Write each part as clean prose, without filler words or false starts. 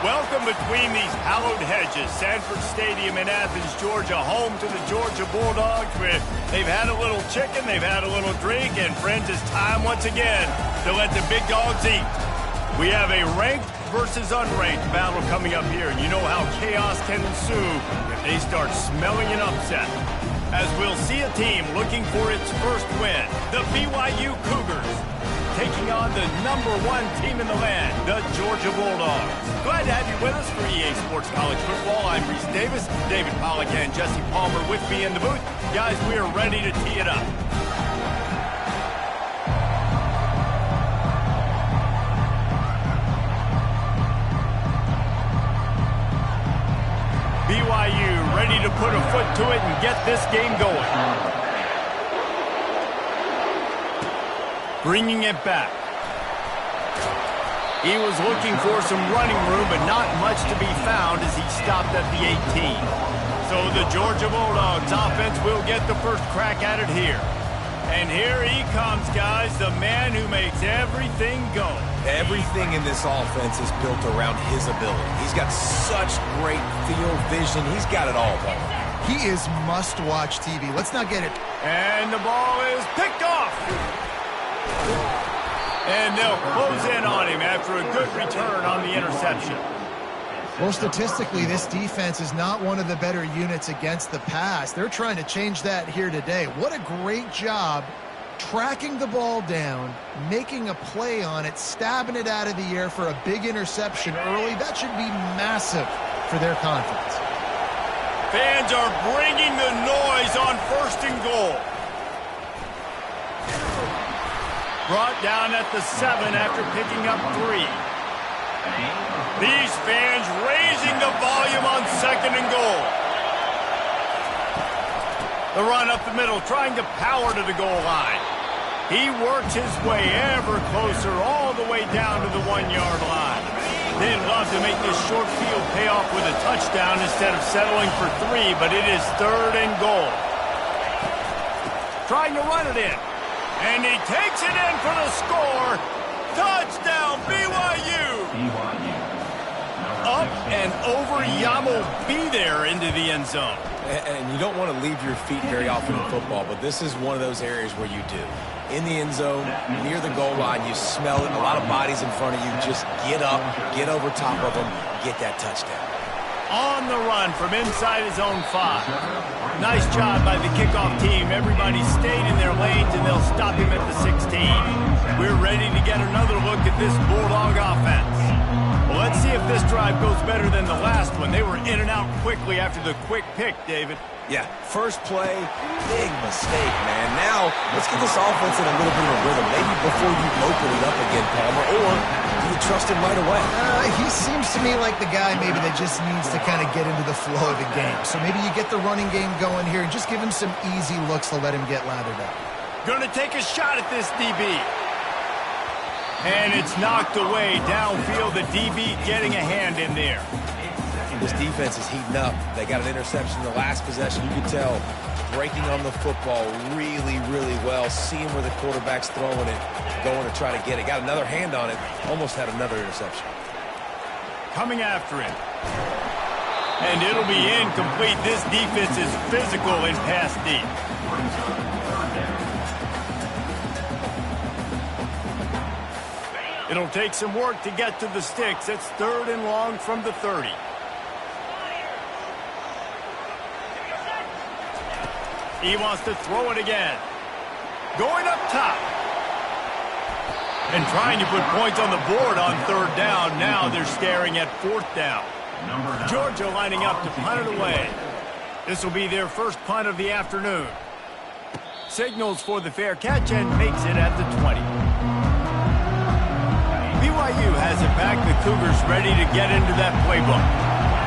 Welcome between these hallowed hedges. Sanford Stadium in Athens, Georgia, home to the Georgia Bulldogs, where they've had a little chicken, they've had a little drink, and friends, it's time once again to let the big dogs eat. We have a ranked versus unranked battle coming up here. You know how chaos can ensue if they start smelling an upset. As we'll see a team looking for its first win, the BYU Cougars, taking on the #1 team in the land, the Georgia Bulldogs. Glad to have you with us for EA Sports College Football. I'm Reese Davis, David Pollack and Jesse Palmer with me in the booth. Guys, we are ready to tee it up. BYU ready to put a foot to it and get this game going. Bringing it back. He was looking for some running room, but not much to be found as he stopped at the 18. So the Georgia Bulldogs offense will get the first crack at it here. And here he comes, guys, the man who makes everything go. Everything in this offense is built around his ability. He's got such great field vision. He's got it all, though. He is must-watch TV. Let's not get it. And the ball is picked off. And they'll close in on him after a good return on the interception. Well, statistically, this defense is not one of the better units against the pass. They're trying to change that here today. What a great job tracking the ball down, making a play on it, stabbing it out of the air for a big interception early. That should be massive for their confidence. Fans are bringing the noise on 1st and goal. Brought down at the 7 after picking up 3. These fans raising the volume on 2nd and goal. The run up the middle, trying to power to the goal line. He works his way ever closer all the way down to the 1-yard line. They'd love to make this short field pay off with a touchdown instead of settling for 3, but it is 3rd and goal. Trying to run it in. And he takes it in for the score. Touchdown, BYU. Up and over, Yamo be there into the end zone. And you don't want to leave your feet very often in football, but this is one of those areas where you do. In the end zone, near the goal line, you smell it. A lot of bodies in front of you. Just get up, get over top of them, get that touchdown. On the run from inside his own 5. Nice job by the kickoff team. Everybody stayed in their lanes, and they'll stop him at the 16. We're ready to get another look at this Bulldog offense. Well, let's see if this drive goes better than the last one. They were in and out quickly after the quick pick, David. Yeah, first play, big mistake, man. Now, let's get this offense in a little bit of a rhythm. Maybe before you open it up again, Palmer, or do you trust him right away? He seems to me like the guy maybe that just needs to kind of get into the flow of the game. So maybe you get the running game going here and just give him some easy looks to let him get lathered up. Going to take a shot at this DB. And it's knocked away downfield. The DB getting a hand in there. This defense is heating up. They got an interception in the last possession. You can tell breaking on the football really, really well. Seeing where the quarterback's throwing it, going to try to get it. Got another hand on it. Almost had another interception. Coming after it. And it'll be incomplete. This defense is physical and pass deep. It'll take some work to get to the sticks. It's 3rd and long from the 30. He wants to throw it again. Going up top. And trying to put points on the board on 3rd down. Now they're staring at 4th down. Georgia lining up to punt it away. This will be their first punt of the afternoon. Signals for the fair catch and makes it at the 20. BYU has it back. The Cougars ready to get into that playbook.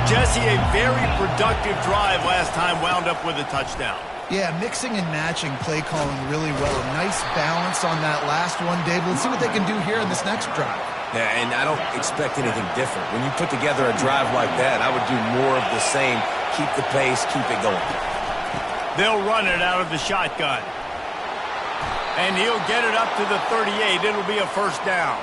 Jesse, a very productive drive last time wound up with a touchdown. Yeah, mixing and matching play calling really well. Nice balance on that last one, Dave. Let's see what they can do here in this next drive. Yeah, and I don't expect anything different. When you put together a drive like that, I would do more of the same. Keep the pace, keep it going. They'll run it out of the shotgun. And he'll get it up to the 38. It'll be a 1st down.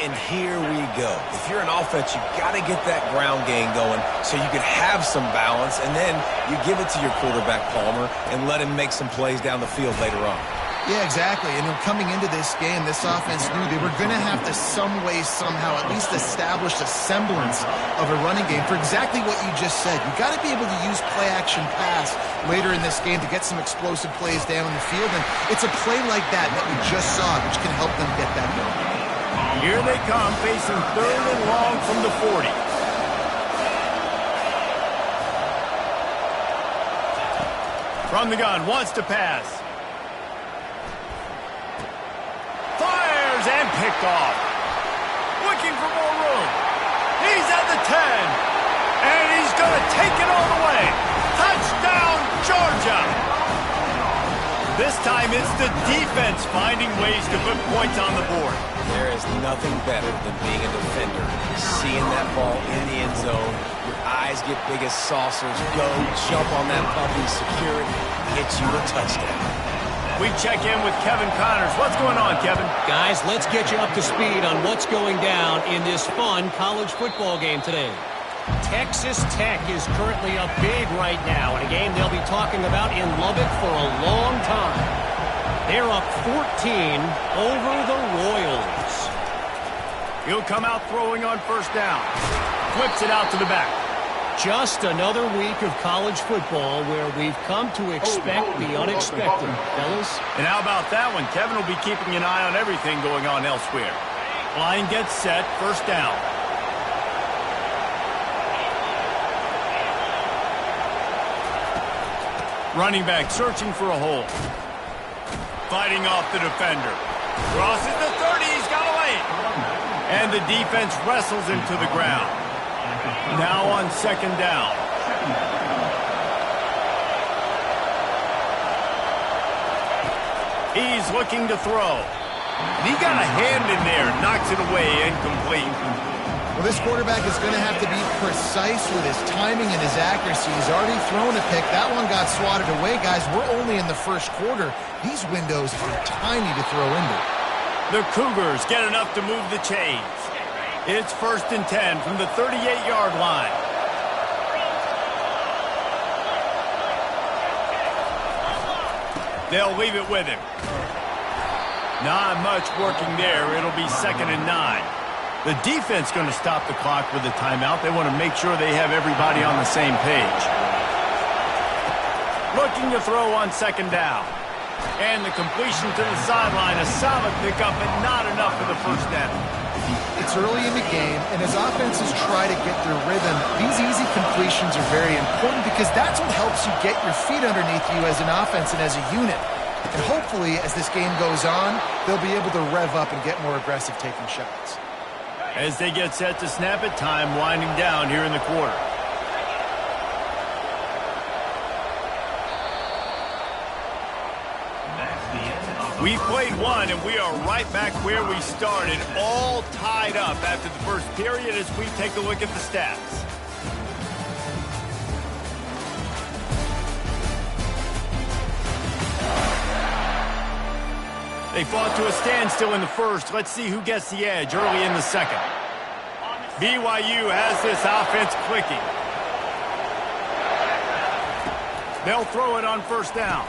And here we go. If you're an offense, you got to get that ground game going so you can have some balance, and then you give it to your quarterback, Palmer, and let him make some plays down the field later on. Yeah, exactly. And coming into this game, this offense knew they were going to have to some way, somehow, at least establish a semblance of a running game for exactly what you just said. You got to be able to use play-action pass later in this game to get some explosive plays down the field. And it's a play like that we just saw, which can help them get that going. Here they come, facing 3rd and long from the 40. From the gun, wants to pass. Fires and picked off. Looking for more room. He's at the 10. And he's going to take it all the way. Touchdown, Georgia. This time it's the defense finding ways to put points on the board. There is nothing better than being a defender. Seeing that ball in the end zone, your eyes get big as saucers. Go, jump on that puppy, secure it, get you a touchdown. We check in with Kevin Connors. What's going on, Kevin? Guys, let's get you up to speed on what's going down in this fun college football game today. Texas Tech is currently up big right now in a game they'll be talking about in Lubbock for a long time. They're up 14 over the Royals. He'll come out throwing on first down. Flips it out to the back. Just another week of college football where we've come to expect the unexpected, fellas. And how about that one? Kevin will be keeping an eye on everything going on elsewhere. Line gets set, first down. Running back searching for a hole. Fighting off the defender. Crosses the 30, he's got away. And the defense wrestles him to the ground. Now on second down. He's looking to throw. He got a hand in there, knocks it away, incomplete. Well, this quarterback is going to have to be precise with his timing and his accuracy. He's already thrown a pick. That one got swatted away, guys. We're only in the first quarter. These windows are tiny to throw into. The Cougars get enough to move the chains. It's 1st and 10 from the 38-yard line. They'll leave it with him. Not much working there. It'll be 2nd and 9. The defense going to stop the clock with a timeout. They want to make sure they have everybody on the same page. Looking to throw on second down. And the completion to the sideline. A solid pickup, but not enough for the first down. It's early in the game, and as offenses try to get their rhythm, these easy completions are very important because that's what helps you get your feet underneath you as an offense and as a unit. And hopefully, as this game goes on, they'll be able to rev up and get more aggressive taking shots. As they get set to snap it, time winding down here in the quarter. We've played one, and we are right back where we started, all tied up after the first period as we take a look at the stats. They fought to a standstill in the first. Let's see who gets the edge early in the second. BYU has this offense clicking. They'll throw it on first down.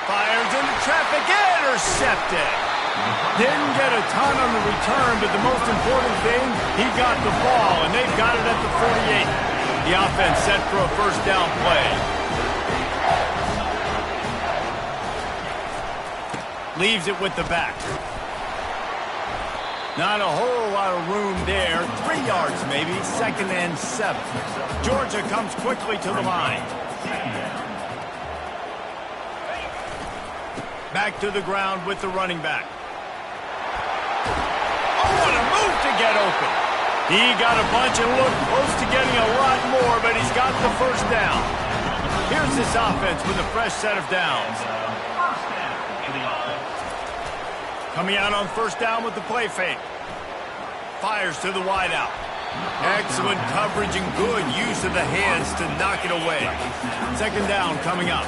Fires into traffic, intercepted. Didn't get a ton on the return, but the most important thing, he got the ball, and they've got it at the 48. The offense set for a first down play. Leaves it with the back. Not a whole lot of room there. 3 yards maybe, 2nd and 7. Georgia comes quickly to the line. Back to the ground with the running back. Oh, what a move to get open. He got a bunch and looked close to getting a lot more, but he's got the first down. Here's this offense with a fresh set of downs. Coming out on first down with the play fake. Fires to the wideout. Excellent coverage and good use of the hands to knock it away. 2nd down coming up.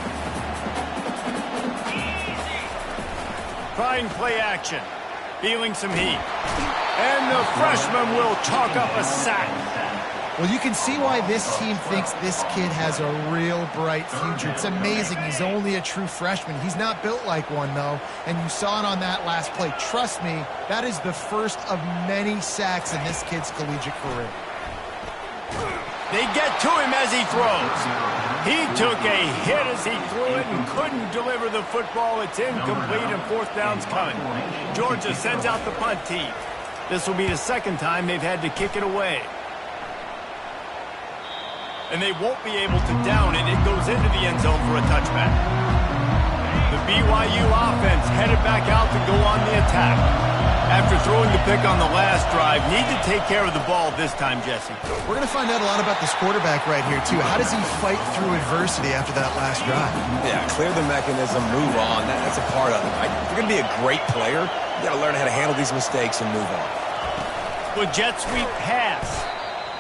Trying play action. Feeling some heat. And the freshman will chalk up a sack. Well, you can see why this team thinks this kid has a real bright future. It's amazing. He's only a true freshman. He's not built like one, though, and you saw it on that last play. Trust me, that is the first of many sacks in this kid's collegiate career. They get to him as he throws. He took a hit as he threw it and couldn't deliver the football. It's incomplete and fourth down's coming. Georgia sends out the punt team. This will be the second time they've had to kick it away. And they won't be able to down it. It goes into the end zone for a touchback. The BYU offense headed back out to go on the attack. After throwing the pick on the last drive, need to take care of the ball this time, Jesse. We're going to find out a lot about this quarterback right here, too. How does he fight through adversity after that last drive? Yeah, clear the mechanism, move on. That's a part of it, right? If you're going to be a great player, you got to learn how to handle these mistakes and move on. With jet sweep pass.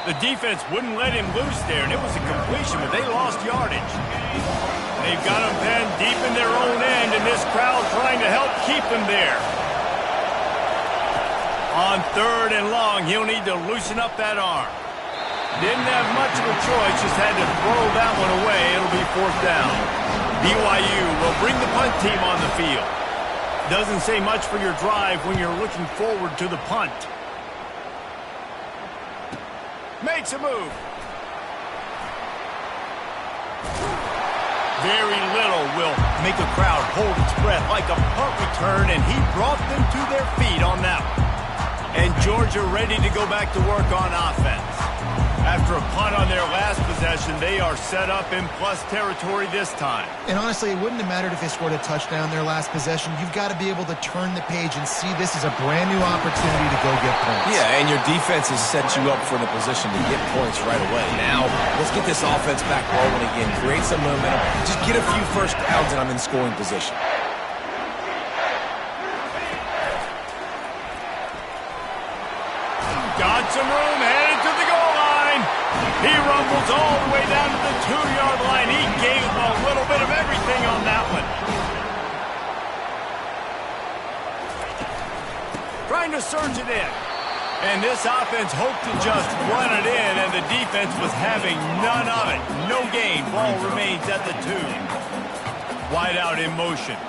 The defense wouldn't let him loose there, and it was a completion, but they lost yardage. They've got him then deep in their own end, and this crowd trying to help keep him there. On third and long, he'll need to loosen up that arm. Didn't have much of a choice, just had to throw that one away. It'll be fourth down. BYU will bring the punt team on the field. Doesn't say much for your drive when you're looking forward to the punt. Makes a move. Very little will make a crowd hold its breath like a punt return, and he brought them to their feet on that one. And Georgia ready to go back to work on offense. After a punt on their last possession, they are set up in plus territory this time. And honestly, it wouldn't have mattered if they scored a touchdown their last possession. You've got to be able to turn the page and see this as a brand new opportunity to go get points. Yeah, and your defense has set you up for the position to get points right away. Now, let's get this offense back rolling again. Create some momentum. Just get a few first downs and I'm in scoring position. Got some room, headed to the goal line. He rumbles all the way down to the 2-yard line. He gave a little bit of everything on that one. Trying to surge it in. And this offense hoped to just run it in, and the defense was having none of it. No gain. Ball remains at the 2. Wide out in motion.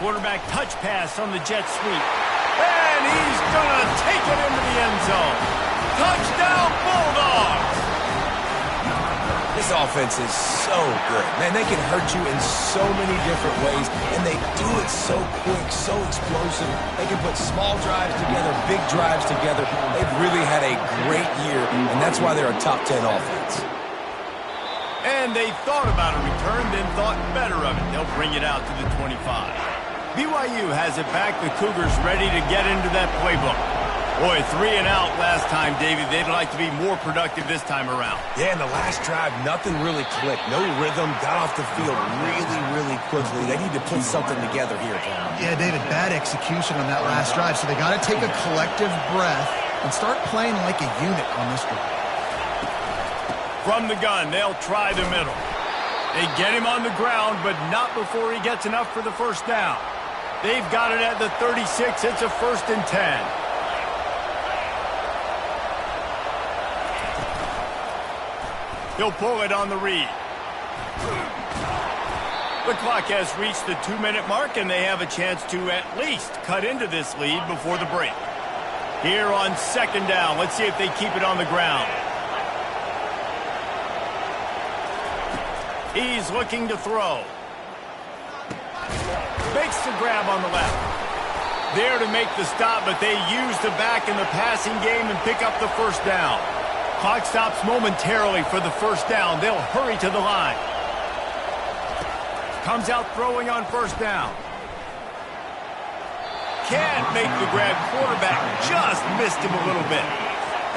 Quarterback touch pass on the jet sweep. And he's going to take it into the end zone. Touchdown, Bulldogs! This offense is so good. Man, they can hurt you in so many different ways, and they do it so quick, so explosive. They can put small drives together, big drives together. They've really had a great year, and that's why they're a top 10 offense. And they thought about a return, then thought better of it. They'll bring it out to the 25. BYU has it back. The Cougars ready to get into that playbook. Boy, 3 and out last time, David. They'd like to be more productive this time around. Yeah, in the last drive, nothing really clicked. No rhythm. Got off the field really, really quickly. They need to put something together here, Tom. Yeah, David, bad execution on that last drive. So they got to take a collective breath and start playing like a unit on this one. From the gun, they'll try the middle. They get him on the ground, but not before he gets enough for the first down. They've got it at the 36. It's a 1st and 10. He'll pull it on the read. The clock has reached the 2-minute mark, and they have a chance to at least cut into this lead before the break. Here on 2nd down, let's see if they keep it on the ground. He's looking to throw. Makes the grab on the left. There to make the stop, but they use the back in the passing game and pick up the first down. Clock stops momentarily for the first down. They'll hurry to the line. Comes out throwing on first down. Can't make the grab. Quarterback just missed him a little bit.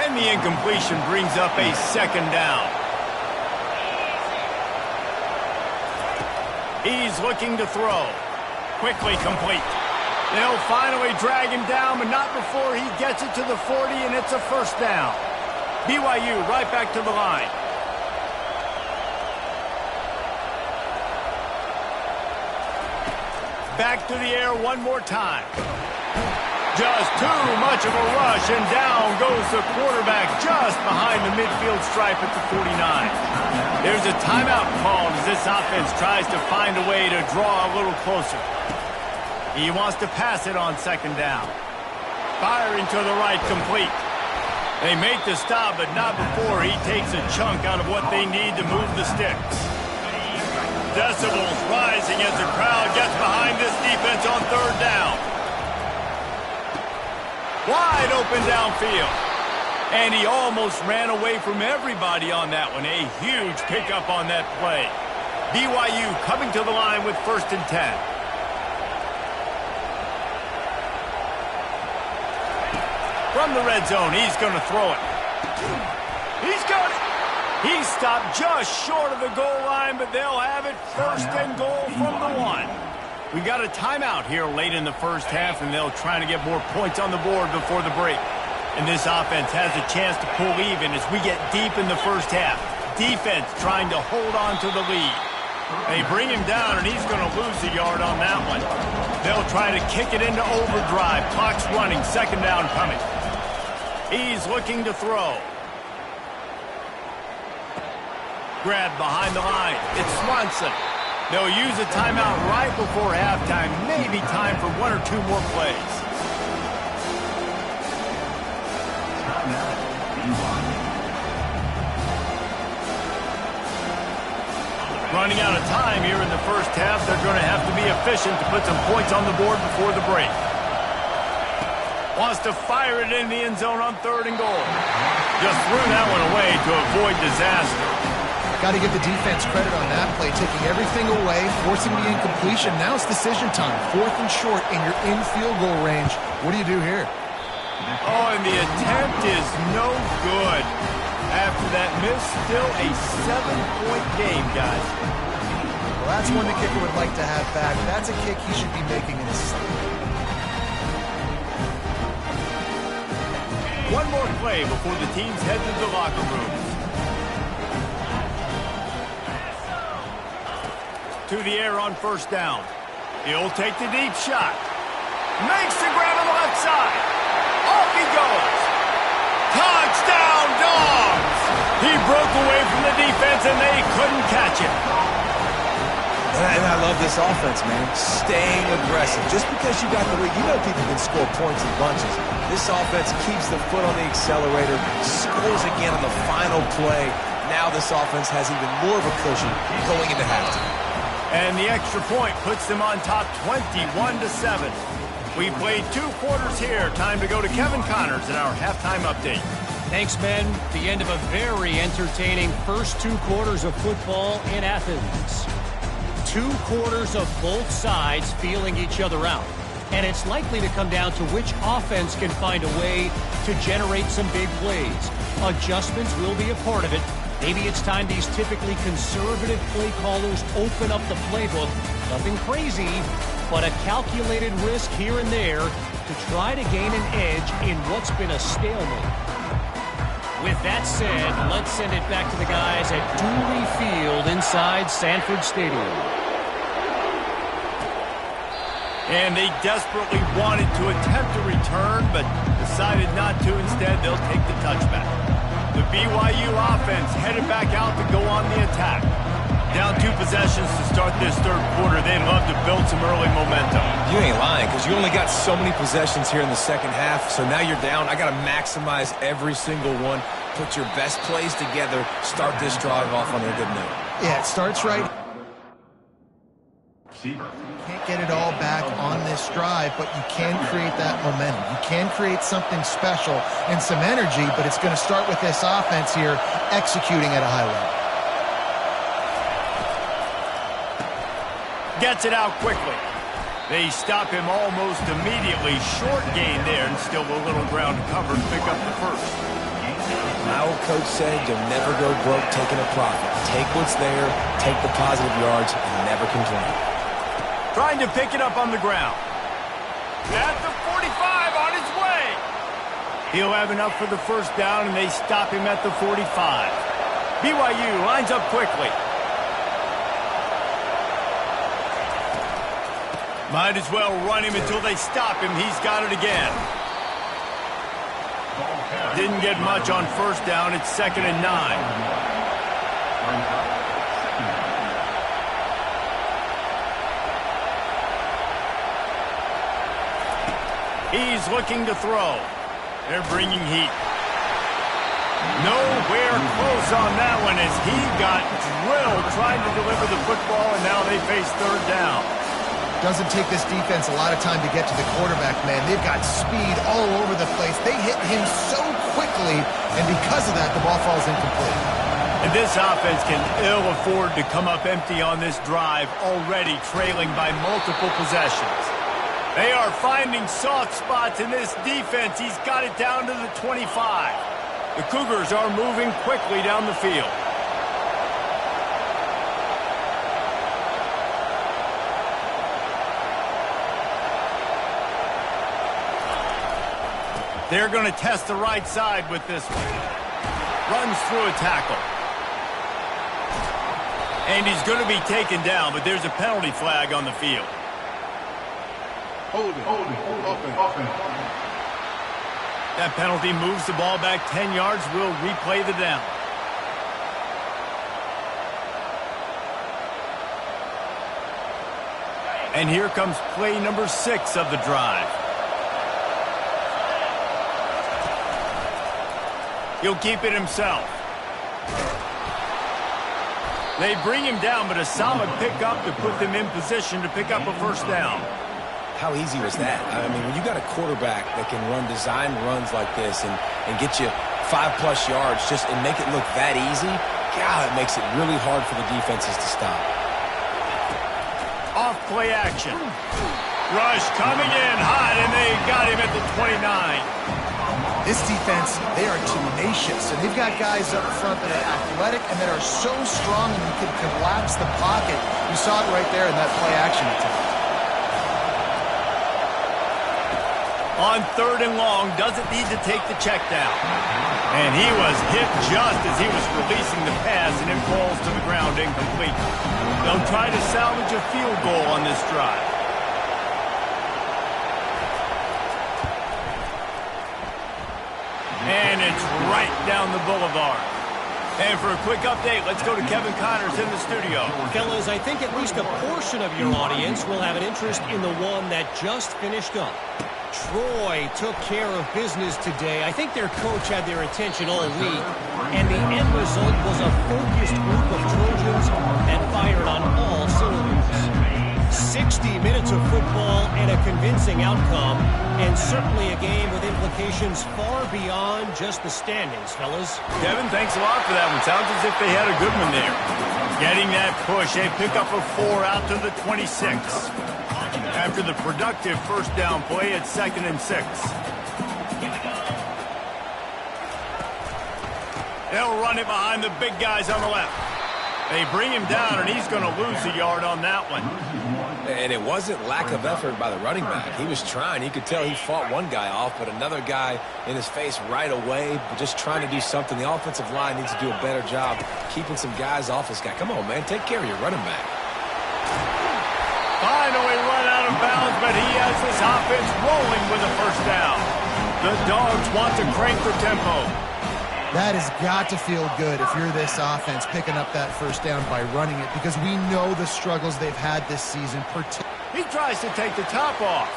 And the incompletion brings up a 2nd down. He's looking to throw. Quickly complete. They'll finally drag him down, but not before he gets it to the 40, and it's a 1st down. BYU right back to the line. Back to the air one more time. Just too much of a rush, and down goes the quarterback just behind the midfield stripe at the 49. There's a timeout called as this offense tries to find a way to draw a little closer. He wants to pass it on second down. Firing to the right, complete. They make the stop, but not before he takes a chunk out of what they need to move the sticks. Decibels rising as the crowd gets behind this defense on third down. Wide open downfield. And he almost ran away from everybody on that one. A huge pickup on that play. BYU coming to the line with 1st and 10. From the red zone, he's going to throw it. He's got it. He stopped just short of the goal line, but they'll have it 1st and goal from the 1. We got a timeout here late in the first half, and they'll try to get more points on the board before the break. And this offense has a chance to pull even as we get deep in the first half. Defense trying to hold on to the lead. They bring him down, and he's going to lose a yard on that one. They'll try to kick it into overdrive. Clock's running. 2nd down coming. He's looking to throw. Grab behind the line. It's Swanson. They'll use a timeout right before halftime. Maybe time for 1 or 2 more plays. Running out of time here in the first half. They're going to have to be efficient to put some points on the board before the break. Wants to fire it in the end zone on 3rd and goal. Just threw that one away to avoid disaster. Got to give the defense credit on that play, taking everything away, forcing the incompletion. Now it's decision time. 4th and short, and you're in field goal range. What do you do here? Oh, and the attempt is no good. After that miss, still a 7-point game, guys. Well, that's one the kicker would like to have back. That's a kick he should be making in his sleep. One more play before the teams head to the locker rooms. To the air on 1st down. He'll take the deep shot. Makes the grab on the left side. Off he goes. Touchdown, Dogs! He broke away from the defense, and they couldn't catch him. And I love this offense, man. Staying aggressive. Just because you got the lead, you know people can score points in bunches. This offense keeps the foot on the accelerator, scores again on the final play. Now this offense has even more of a cushion going into halftime. And the extra point puts them on top 21-7. We played 2 quarters here. Time to go to Kevin Connors in our halftime update. Thanks, Ben. The end of a very entertaining first 2 quarters of football in Athens. 2 quarters of both sides feeling each other out. And it's likely to come down to which offense can find a way to generate some big plays. Adjustments will be a part of it. Maybe it's time these typically conservative play callers open up the playbook. Nothing crazy, but a calculated risk here and there to try to gain an edge in what's been a stalemate. With that said, let's send it back to the guys at Dooley Field inside Sanford Stadium. And they desperately wanted to attempt a return, but decided not to. Instead, they'll take the touchback. The BYU offense headed back out to go on the attack. Down 2 possessions to start this 3rd quarter. They'd love to build some early momentum. You ain't lying, because you only got so many possessions here in the 2nd half, so now you're down. I got to maximize every single one. Put your best plays together. Start this drive off on a good note. Yeah, it starts right. Can't get it all back on this drive, but you can create that momentum. You can create something special and some energy, but it's going to start with this offense here executing at a high level. Gets it out quickly. They stop him almost immediately. Short gain there, and still a little ground to cover to pick up the first. My old coach said you'll never go broke taking a profit. Take what's there, take the positive yards, and never complain. Trying to pick it up on the ground. At the 45, on his way. He'll have enough for the first down, and they stop him at the 45. BYU lines up quickly. Might as well run him until they stop him. He's got it again. Didn't get much on first down. It's 2nd and 9. He's looking to throw. They're bringing heat. Nowhere close on that one as he got drilled trying to deliver the football, and now they face 3rd down. Doesn't take this defense a lot of time to get to the quarterback, man. They've got speed all over the place. They hit him so quickly, and because of that, the ball falls incomplete. And this offense can ill afford to come up empty on this drive, already trailing by multiple possessions. They are finding soft spots in this defense. He's got it down to the 25. The Cougars are moving quickly down the field. They're going to test the right side with this one. Runs through a tackle. And he's going to be taken down, but there's a penalty flag on the field. Hold it. That penalty moves the ball back 10 yards. We'll replay the down. And here comes play number 6 of the drive. He'll keep it himself. They bring him down, but a solid pickup to put them in position to pick up a first down. How easy was that? I mean, when you got a quarterback that can run design runs like this and get you 5+ yards and make it look that easy, God, it makes it really hard for the defenses to stop. Off play action. Rush coming in hot, and they got him at the 29. This defense, they are tenacious, and they've got guys up front that are athletic and that are so strong and can collapse the pocket. You saw it right there in that play action attempt. On 3rd and long, doesn't need to take the check down. And he was hit just as he was releasing the pass, and it falls to the ground incomplete. They'll try to salvage a field goal on this drive. And it's right down the boulevard. And for a quick update, let's go to Kevin Connors in the studio. Fellas, I think at least a portion of your audience will have an interest in the one that just finished up. Troy took care of business today. I think their coach had their attention all week, and the end result was a focused group of Trojans that fired on all cylinders. 60 minutes of football and a convincing outcome, and certainly a game with implications far beyond just the standings, fellas. Kevin, thanks a lot for that one. Sounds as if they had a good one there. Getting that push, a pickup of 4 out to the 26. After the productive first down play, it's 2nd and 6. They'll run it behind the big guys on the left. They bring him down, and he's going to lose a yard on that one. And it wasn't lack of effort by the running back. He was trying. You could tell he fought one guy off, but another guy in his face right away, just trying to do something. The offensive line needs to do a better job keeping some guys off this guy. Come on, man. Take care of your running back. Finally run out of bounds, but he has this offense rolling with a first down. The Dogs want to crank the tempo. That has got to feel good if you're this offense picking up that first down by running it, because we know the struggles they've had this season. He tries to take the top off.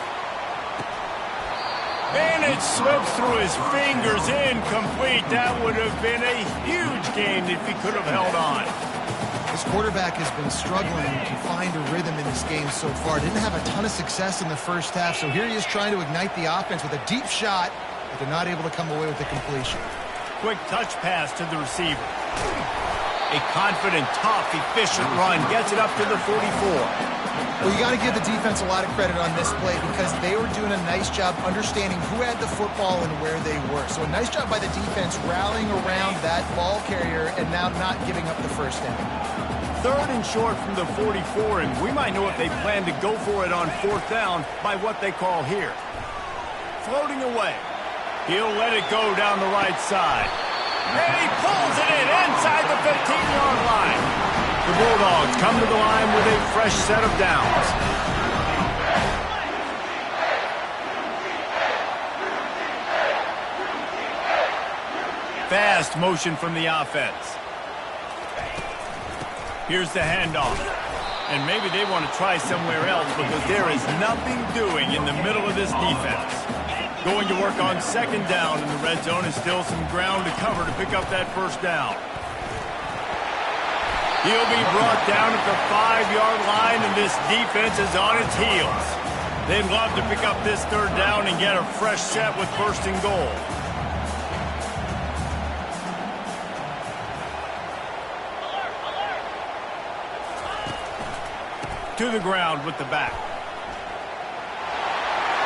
And it slips through his fingers, incomplete. That would have been a huge game if he could have held on. This quarterback has been struggling to find a rhythm in this game so far. Didn't have a ton of success in the first half, so here he is trying to ignite the offense with a deep shot, but they're not able to come away with the completion. Quick touch pass to the receiver. A confident, tough, efficient run gets it up to the 44. Well, you got to give the defense a lot of credit on this play because they were doing a nice job understanding who had the football and where they were. So a nice job by the defense rallying around that ball carrier and now not giving up the first down. 3rd and short from the 44, and we might know if they plan to go for it on 4th down by what they call here. Floating away. He'll let it go down the right side. And he pulls it in inside the 15-yard line. The Bulldogs come to the line with a fresh set of downs. fast motion from the offense. Here's the handoff. And maybe they want to try somewhere else because there is nothing doing in the middle of this defense. Going to work on second down in the red zone and still some ground to cover to pick up that first down. He'll be brought down at the 5-yard line, and this defense is on its heels. They'd love to pick up this third down and get a fresh set with first and goal. To the ground with the back.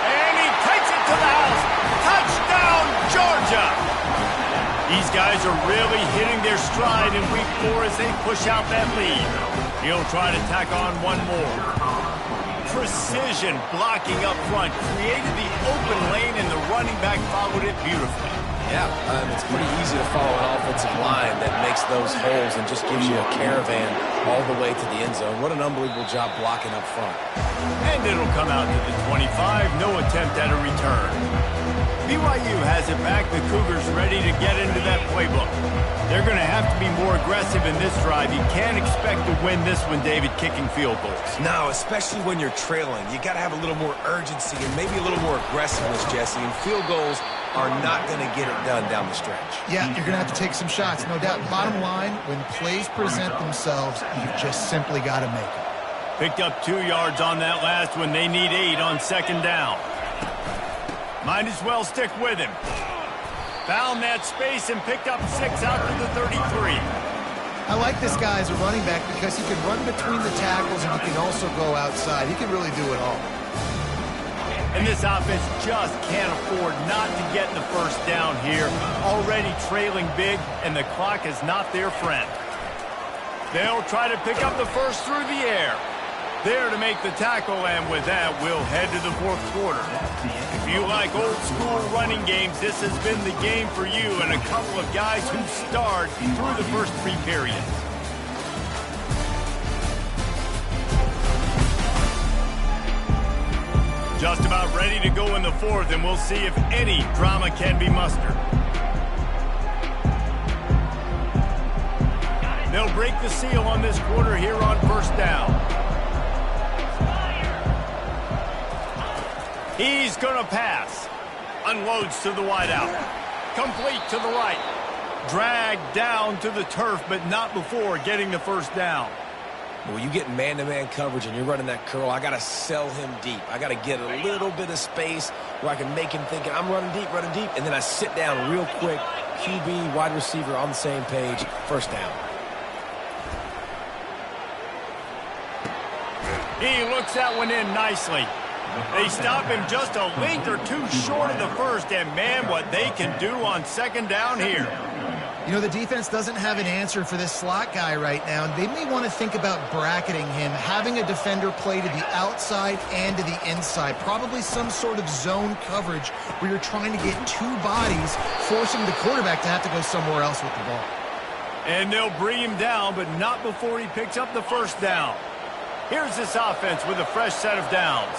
And he takes it to the house. Touchdown, Georgia! These guys are really hitting their stride in week 4 as they push out that lead. He'll try to tack on one more. Precision blocking up front created the open lane, and the running back followed it beautifully. Yeah, it's pretty easy to follow an offensive line that makes those holes and just gives you a caravan all the way to the end zone. What an unbelievable job blocking up front. And it'll come out to the 25, no attempt at a return. BYU has it back. The Cougars ready to get into that playbook. They're going to have to be more aggressive in this drive. You can't expect to win this one, David, kicking field goals. No, especially when you're trailing. You got to have a little more urgency and maybe a little more aggressiveness, Jesse. And field goals are not going to get it done down the stretch. Yeah, you're going to have to take some shots, no doubt. Bottom line, when plays present themselves, you just simply got to make them. Picked up 2 yards on that last one. They need 8 on second down. Might as well stick with him. Found that space and picked up 6 out to the 33. I like this guy as a running back because he can run between the tackles and he can also go outside. He can really do it all. And this offense just can't afford not to get the first down here. Already trailing big, and the clock is not their friend. They'll try to pick up the first through the air. There to make the tackle, and with that, we'll head to the fourth quarter. If you like old-school running games, this has been the game for you and a couple of guys who starred through the first 3 periods. Just about ready to go in the fourth, and we'll see if any drama can be mustered. They'll break the seal on this quarter here on first down. He's going to pass. Unloads to the wideout. Complete to the right. Dragged down to the turf, but not before getting the first down. When you get man-to-man coverage and you're running that curl, I got to sell him deep. I got to get a little bit of space where I can make him think I'm running deep, and then I sit down real quick. QB, wide receiver on the same page. First down. He looks that one in nicely. They stop him just a length or 2 short of the first, and man, what they can do on second down here. You know, the defense doesn't have an answer for this slot guy right now. They may want to think about bracketing him, having a defender play to the outside and to the inside. Probably some sort of zone coverage where you're trying to get 2 bodies, forcing the quarterback to have to go somewhere else with the ball. And they'll bring him down, but not before he picks up the first down. Here's this offense with a fresh set of downs.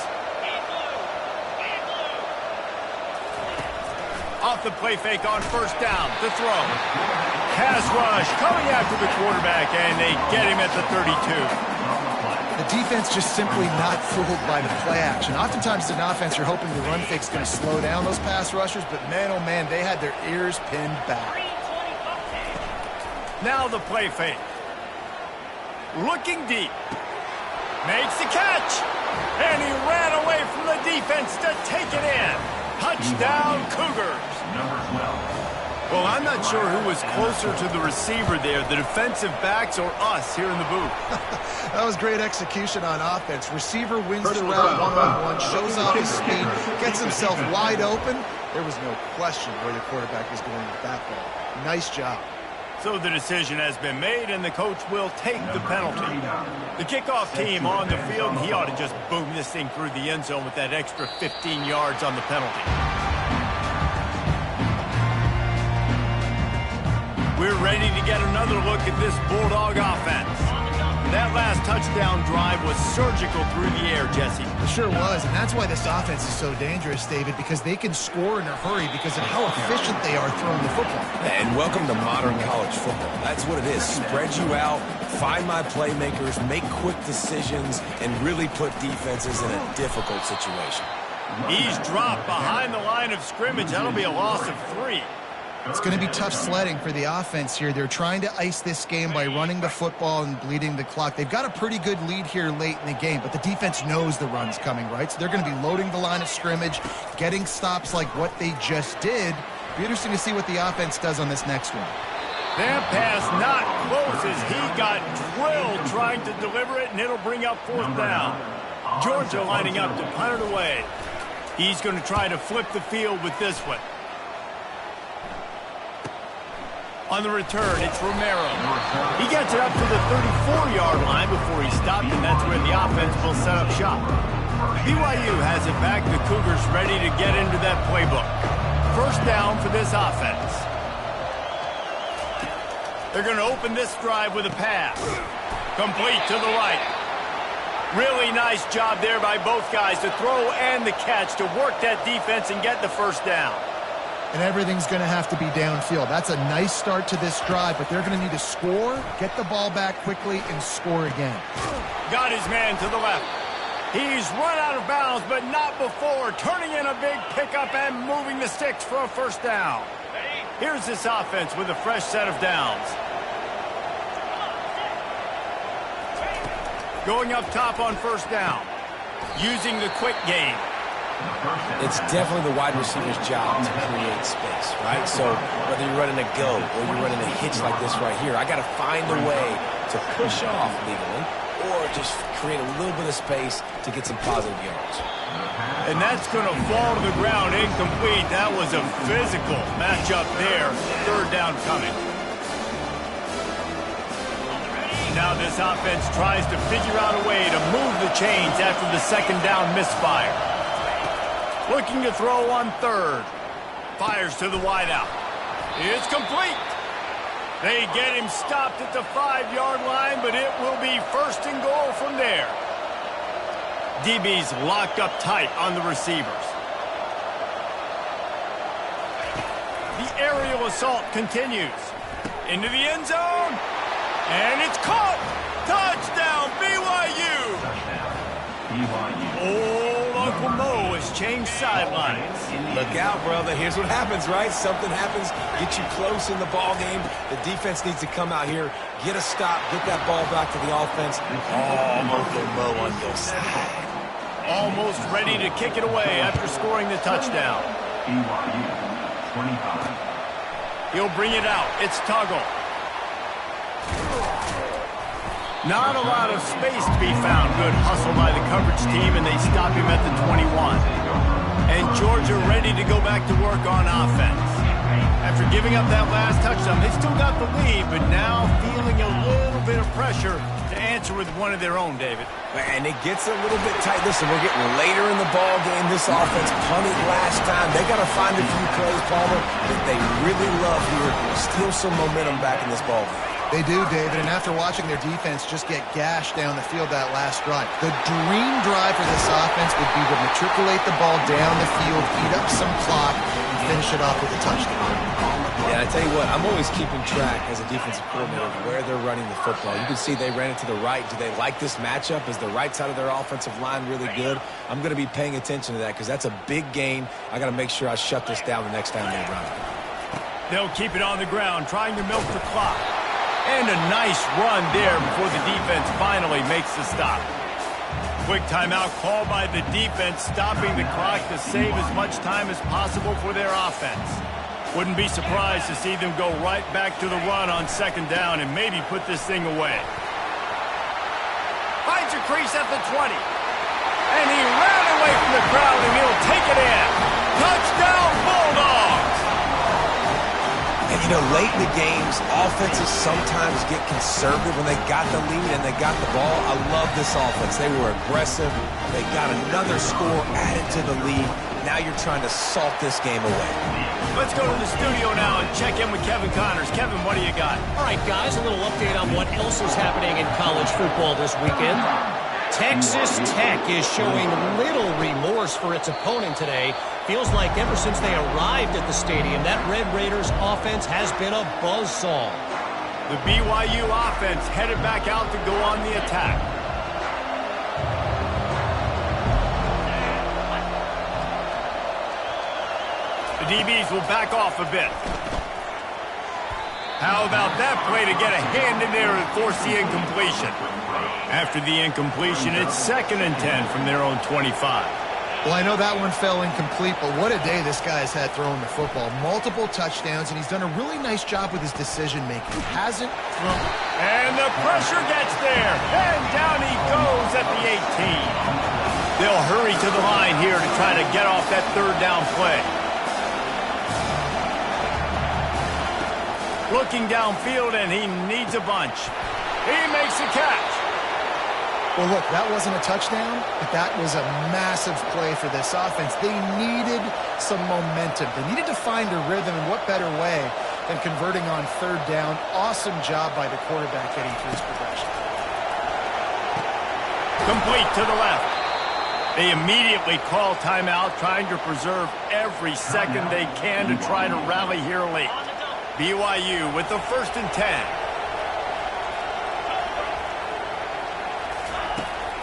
Off the play fake on first down to throw. Pass rush coming after the quarterback, and they get him at the 32. The defense just simply not fooled by the play action. Oftentimes, as an offense, you're hoping the run fake's going to slow down those pass rushers, but man, oh man, they had their ears pinned back. Now the play fake. Looking deep. Makes the catch. And he ran away from the defense to take it in. Touchdown, Cougars. Well, I'm not sure who was closer to the receiver there, the defensive backs or us here in the booth. That was great execution on offense. Receiver wins the route one-on-one, shows off his speed, gets himself wide open. There was no question where the quarterback was going with that ball. Nice job. So the decision has been made, and the coach will take the penalty. The kickoff team on the field, and he ought to just boom this thing through the end zone with that extra 15 yards on the penalty. We're ready to get another look at this Bulldog offense. That last touchdown drive was surgical through the air, Jesse. It sure was, and that's why this offense is so dangerous, David, because they can score in a hurry because of how efficient they are throwing the football. And welcome to modern college football. That's what it is. Spread you out, find my playmakers, make quick decisions, and really put defenses in a difficult situation. He's dropped behind the line of scrimmage. That'll be a loss of 3. It's going to be tough sledding for the offense here. They're trying to ice this game by running the football and bleeding the clock. They've got a pretty good lead here late in the game, but the defense knows the run's coming, right? So they're going to be loading the line of scrimmage, getting stops like what they just did. It'll be interesting to see what the offense does on this next one. That pass not close as he got drilled trying to deliver it, and it'll bring up 4th down. Georgia lining up to punt it away. He's going to try to flip the field with this one. On the return, it's Romero. He gets it up to the 34-yard line before he stopped, and that's where the offense will set up shop. BYU has it back. The Cougars ready to get into that playbook. 1st down for this offense. They're going to open this drive with a pass. Complete to the right. Really nice job there by both guys to throw and the catch to work that defense and get the 1st down. And everything's going to have to be downfield. That's a nice start to this drive, but they're going to need to score, get the ball back quickly, and score again. Got his man to the left. He's run out of bounds, but not before. Turning in a big pickup and moving the sticks for a 1st down. Here's this offense with a fresh set of downs. Going up top on 1st down. Using the quick game. It's definitely the wide receiver's job to create space, right? So whether you're running a go or you're running a hitch like this right here, I got to find a way to push off legally or just create a little bit of space to get some positive yards. And that's going to fall to the ground incomplete. That was a physical matchup there. 3rd down coming. Now this offense tries to figure out a way to move the chains after the 2nd down misfire. Looking to throw on 3rd. Fires to the wideout. It's complete. They get him stopped at the 5-yard line, but it will be 1st and goal from there. DB's locked up tight on the receivers. The aerial assault continues. Into the end zone. And it's caught. Touchdown, BYU. Old Uncle Mo has changed sidelines. Look out, brother. Here's what happens, right? Something happens, get you close in the ball game. The defense needs to come out here, get a stop, get that ball back to the offense. Oh, Uncle Mo on your side. Almost ready to kick it away after scoring the touchdown. BYU 25. He'll bring it out. It's Tuggle. Not a lot of space to be found. Good hustle by the coverage team, and they stop him at the 21. And Georgia ready to go back to work on offense. After giving up that last touchdown, they still got the lead, but now feeling a little bit of pressure to answer with one of their own, David. And it gets a little bit tight. Listen, we're getting later in the ball game. This offense punted last time. They got to find a few plays, Palmer, that they really love here. Steal some momentum back in this ball game. They do, David, and after watching their defense just get gashed down the field that last drive, the dream drive for this offense would be to matriculate the ball down the field, eat up some clock, and finish it off with a touchdown. Yeah, I tell you what, I'm always keeping track as a defensive coordinator of where they're running the football. You can see they ran it to the right. Do they like this matchup? Is the right side of their offensive line really good? I'm going to be paying attention to that because that's a big gain. I got to make sure I shut this down the next time they run it. They'll keep it on the ground, trying to milk the clock. And a nice run there before the defense finally makes the stop. Quick timeout called by the defense, stopping the clock to save as much time as possible for their offense. Wouldn't be surprised to see them go right back to the run on 2nd down and maybe put this thing away. Finds a crease at the 20. And he ran away from the crowd, and he'll take it in. Touchdown, Bulldogs! And, you know, late in the games, offenses sometimes get conservative when they got the lead and they got the ball. I love this offense. They were aggressive. They got another score added to the lead. Now you're trying to salt this game away. Let's go to the studio now and check in with Kevin Connors. Kevin, what do you got? All right, guys, a little update on what else is happening in college football this weekend. Texas Tech is showing little remorse for its opponent today. Feels like ever since they arrived at the stadium, that Red Raiders offense has been a buzzsaw. The BYU offense headed back out to go on the attack. The DBs will back off a bit. How about that play to get a hand in there and force the incompletion? After the incompletion, it's 2nd and 10 from their own 25. Well, I know that one fell incomplete, but what a day this guy's had throwing the football. Multiple touchdowns, and he's done a really nice job with his decision-making. He hasn't thrown... And the pressure gets there, and down he goes at the 18. They'll hurry to the line here to try to get off that 3rd down play. Looking downfield, and he needs a bunch. He makes a catch. Well, look, that wasn't a touchdown, but that was a massive play for this offense. They needed some momentum. They needed to find a rhythm, and what better way than converting on 3rd down. Awesome job by the quarterback getting through his progression. Complete to the left. They immediately call timeout, trying to preserve every second they can to try to rally here late. BYU with the 1st and 10.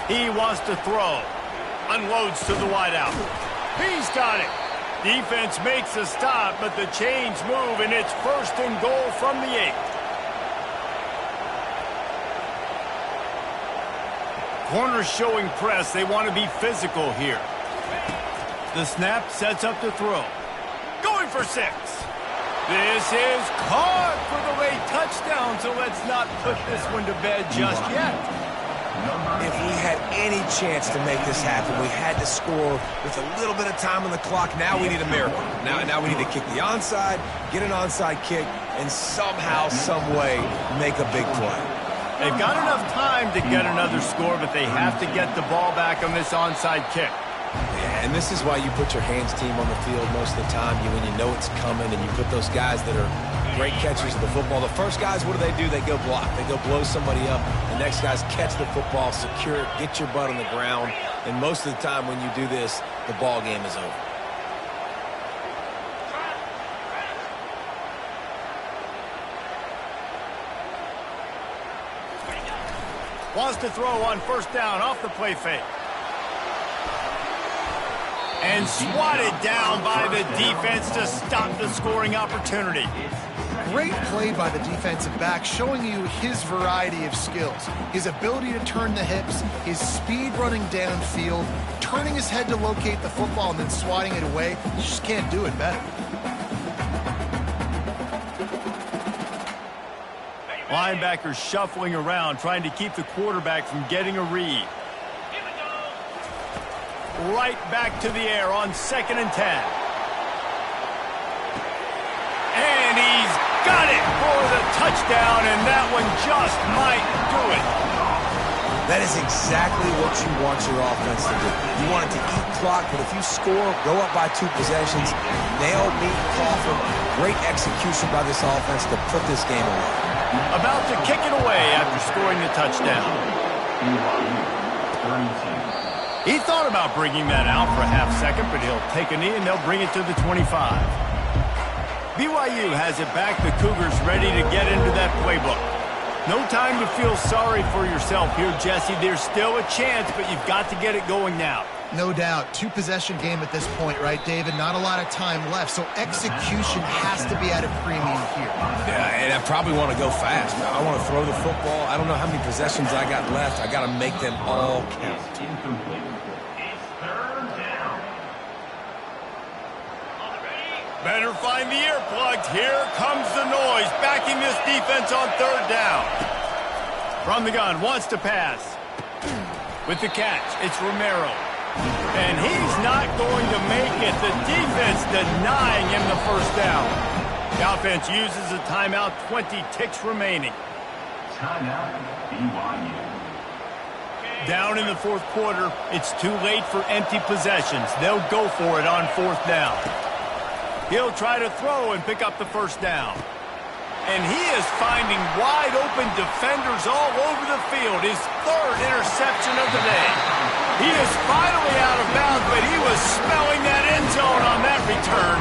He wants to throw. Unloads to the wideout. He's got it. Defense makes a stop, but the chains move, and it's 1st and goal from the 8. Corners showing press. They want to be physical here. The snap sets up the throw. Going for 6. This is caught for the late touchdown, so let's not put this one to bed just yet. If we had any chance to make this happen, we had to score with a little bit of time on the clock. Now we need a miracle. Now we need to kick the onside, get an onside kick, and somehow, some way, make a big play. They've got enough time to get another score, but they have to get the ball back on this onside kick. Yeah, and this is why you put your hands team on the field most of the time. When you know it's coming, and you put those guys that are great catchers of the football. The first guys, what do? They go block. They go blow somebody up. The next guys catch the football, secure it, get your butt on the ground. And most of the time when you do this, the ball game is over. Wants to throw on 1st down off the play fake. And swatted down by the defense to stop the scoring opportunity. Great play by the defensive back, showing you his variety of skills. His ability to turn the hips, his speed running downfield, turning his head to locate the football and then swatting it away. You just can't do it better. Linebackers shuffling around, trying to keep the quarterback from getting a read. Right back to the air on 2nd and 10. And he's got it for the touchdown, and that one just might do it. That is exactly what you want your offense to do. You want it to eat clock, but if you score, go up by 2 possessions, nail, meet, coffin. Great execution by this offense to put this game away. About to kick it away after scoring the touchdown. He thought about bringing that out for a half second, but he'll take a knee and they'll bring it to the 25. BYU has it back. The Cougars ready to get into that playbook. No time to feel sorry for yourself here, Jesse. There's still a chance, but you've got to get it going now. No doubt. 2-possession game at this point, right, David? Not a lot of time left, so execution has to be at a premium here. Yeah, and I probably want to go fast. I want to throw the football. I don't know how many possessions I got left. I got to make them all count. Better find the earplugs. Here comes the noise, backing this defense on 3rd down. From the gun, wants to pass. With the catch, it's Romero. And he's not going to make it. The defense denying him the 1st down. The offense uses a timeout, 20 ticks remaining. Timeout, BYU. Down in the 4th quarter, it's too late for empty possessions. They'll go for it on 4th down. He'll try to throw and pick up the first down. And he is finding wide-open defenders all over the field. His third interception of the day. He is finally out of bounds, but he was smelling that end zone on that return.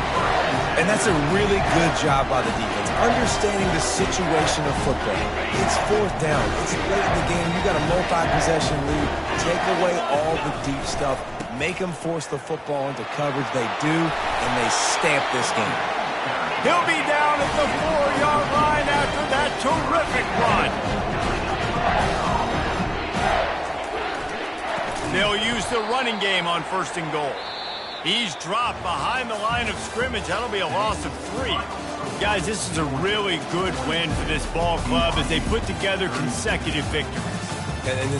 And that's a really good job by the defense, understanding the situation of football. It's fourth down. It's late in the game. You got a multi-possession lead. Take away all the deep stuff. Make them force the football into coverage. They do, and they stamp this game. He'll be down at the 4-yard line after that terrific run. They'll use the running game on 1st and goal. He's dropped behind the line of scrimmage. That'll be a loss of 3. Guys, this is a really good win for this ball club as they put together consecutive victories. And